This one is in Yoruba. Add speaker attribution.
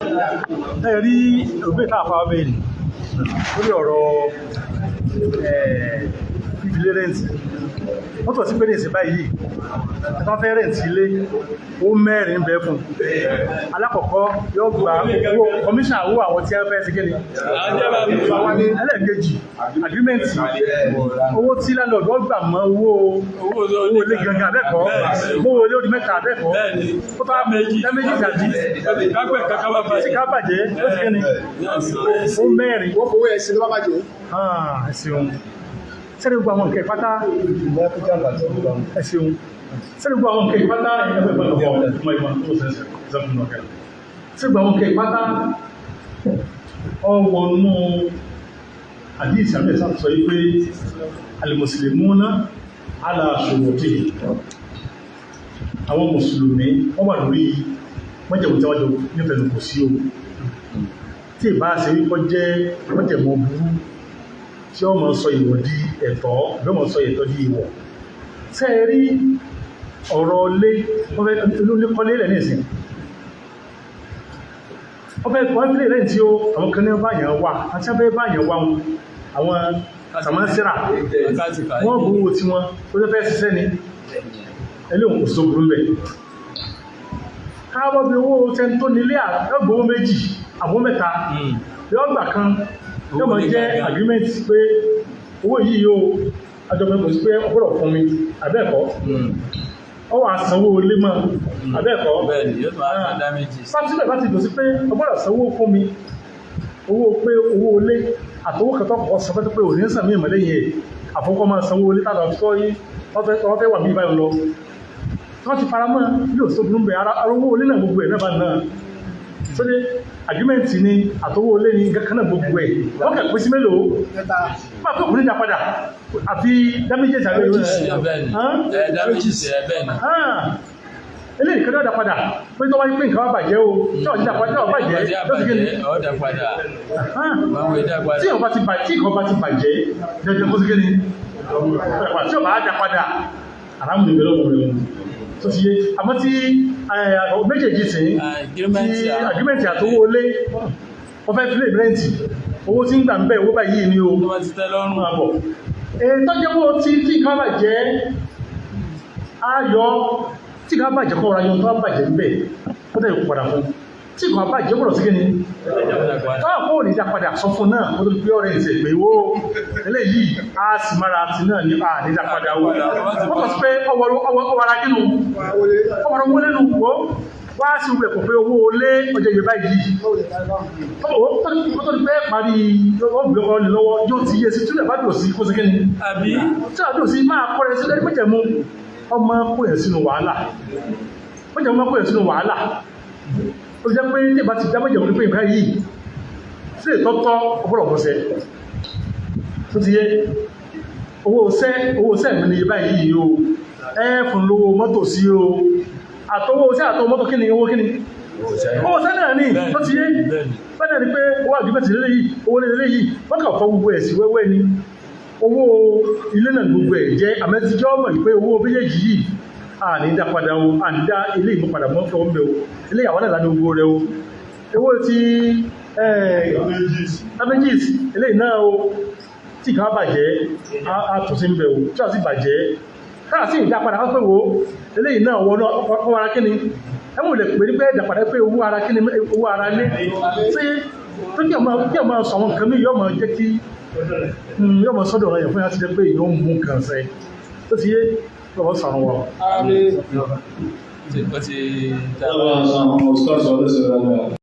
Speaker 1: ẹ rí òbí tá a fa bẹ́ẹ̀lì lórí ọ̀rọ̀ fífilé rẹ́ǹtì wọ́n tọ̀ sí pé ní ìsìn báyìí ẹ̀tọ́ fẹ́ rẹ́ǹtì ilé ó mẹ́rin bẹ́ẹ̀ fún alákọ̀ọ́kọ́ yóò gba owó kọmíṣà owó àwọn tí a fẹ́ sí kéde ẹlẹ́ẹ̀kejì agreementi owó tí landlord wọ́n gbà mọ́ owó ilé gangan abẹ́kọ̀ọ́ owó ilé odi mẹ́ta abẹ́kọ̀ọ́ ó tọ́ méjì tàbí tí ká bàjẹ́ ó sì kéde ó mẹ́rin
Speaker 2: wọ́n fowó ẹ̀sìn ló bá bàjẹ́.
Speaker 1: ẹ̀sìn sẹ́ni gbogbo àwọn nǹkan ìpátá ẹ̀sìn sẹ́ni gbogbo àwọn nǹkan ìpátá sẹ́ni gbogbo àwọn nǹkan ìpátá ọwọ́nú àdíìsì àmì ẹ̀sán sọ wípé alìmùsùlùmúnà aláṣòwòtí àwọn mùsùlùmí wọ́n wà lórí mọ́jẹ̀mọ́jẹ̀wọ́jọ nífẹ̀ẹ́ kò sí o tí ìbá ṣe wípọ́ jẹ́ mọ́jẹ̀mọ́ burú tí ó mọ̀ sọ ìwọ̀ di ẹ̀tọ́ bí ó mọ̀ sọ ẹ̀tọ́ di ìwọ̀ tẹ́ rí ọ̀rọ̀ lé kọ́lé ilẹ̀ ní ìsìn ọfẹ́ kọ́lé ilẹ̀ tí ó àwọn kan ní báyàn wà àti abẹ́ báyàn wà àwọn sàmásíra wọ́n gbówó tí wọ́n tó fẹ́ ṣiṣẹ́ ní ẹlé òun kò so burú bẹ̀ káàbọ̀ bí owó tẹ́ tó nílé àgbówó méjì àbó mẹ́ta yọ́ gbà kan yóò mọ̀ jẹ́ agreement pé owó yìí yóò àjọpẹ̀kọ̀ sí pé ọgbọ́dọ̀ fún mi abẹ́ẹ̀kọ́ ọ wà sanwó olé mọ́ abẹ́ẹ̀kọ́ pàtílẹ̀ láti dò sí pé ọgbọ́dọ̀ sanwó fún mi owó pé owó olé àtọwó kẹtọ́ kọ́ sọ pé pé òní sàmì ìmọ̀lẹ́yìn ẹ̀ àfọwọ́kọ́ máa sanwó olé tàbí ọ̀tọ́ yìí wọ́n fẹ́ wà bí báyìí lọ wọ́n ti fara mọ́ yóò tó burú bẹ̀ ara owó olé náà gbogbo ẹ̀ mẹ́bàá náà sóde agreement ni àtọwọ́ olé ní kankaná gbogbo ẹ̀ wọ́n kẹ̀ pín sí mélòó máa tó kù ní ìdápadà àfi damages àgbẹ̀ ìwé ilé ìkẹ́lẹ́ ọ̀dàpadà pé tó wáyé pé nǹkan wá bàjẹ́ o tí ọ̀dí ìdápadà wà bàjẹ́ tó sì gẹ́ni tí ọba ti bàjẹ́ jẹjẹ kó sì gẹ́ni tí ọba àdápadà àrámù ìgbẹ̀lọ́wọ̀ rẹ̀ tó ti yé àmọ́ tí méjèèjì sí agreement àtowó olé wọ́n fẹ́ fílẹ̀ rẹ́ǹtì owó tí ń gbà ń bẹ̀ owó báyìí ní o àbọ̀ tọ́jẹ́wó tí ká bàjẹ́ ayọ́ tí ká bàjẹ́ kọ́ ọ̀rọ̀ ayọ́ tó bàjẹ́ ń bẹ̀ ó tẹ́ ìpadà fún tí ká bàjẹ́ gbọ́dọ̀ sí kíni táwọn kó ní ìdápadà sọ fún náà ó tó gbé ọ̀rẹ́ ìṣẹ̀ pé ó eléyìí á sì mára ti náà ní ìdápadà owó wọ́n kọ̀ sí pé ọwọ́ra kínú ọwọ́ra owó lẹ́nu wọ́ wá sí ìwé ẹ̀kọ́ pé owó olé ọjọ́ ìyẹ̀bá yìí ó tó ní pé parí ọgbẹ̀kọ́ lè lọ́wọ́ yóò ti yé sí tí ó lè bá dò sí kó sí kíni tí a dò sí máa kọ́rẹ̀ sí lẹ́rí pẹ́jẹ̀mú ọmọ kóyẹ̀ sínú wàhálà ó jẹ́ pé ní ìbá ti dámẹ́jẹ̀ orí pé ìbá yìí sí ìtọ́tọ́ ọgbọ́rọ̀ bọ́sẹ̀ tó ti yé owó sẹ́ mi ní ìbá yìí o fún lówó mọ́tò sí o àtọwọ́ sí àtọwọ́ mọ́tò kíni owó kíni owó sẹ́ náà ní tó ti yé bẹ́ẹ̀ ni pé owó àgbẹ̀mẹ̀tì lélẹ́ yìí owó lélẹ́ yìí wọ́n kà fọ́ gbogbo ẹ̀ sí wẹ́wẹ́ ni owó ilé náà gbogbo ẹ̀ jẹ́ àmẹ́tíjọ́ mọ̀ pé owó méjèèjì yìí àní dápadà o àní dá ilé ìmúpadà mọ́ fẹ́ ọmọ o ilé ìyàwó náà lánàá owó rẹ o ewó ti damages ilé náà o tí kan bàjẹ́ àtúnṣe ń bẹ̀ o tí a sì bàjẹ́ káà sí ìdápadà wọ́n pé wo ilé náà wọ́n ọwọ́ ara kíni ẹmú lè pè ní pé dápadà pé owó ara kíni owó ara lé tí tó kí ọmọ sọ àwọn nǹkan mí yọ́ mọ̀ jẹ́ kí yọ́ mọ̀ sọ́dọ̀ ọ̀rọ̀ yẹn fún yá ti jẹ́ pé ìyọ́ mú nǹkan sẹ́ tó ti yé lọ́wọ́ sàrọ̀ wà.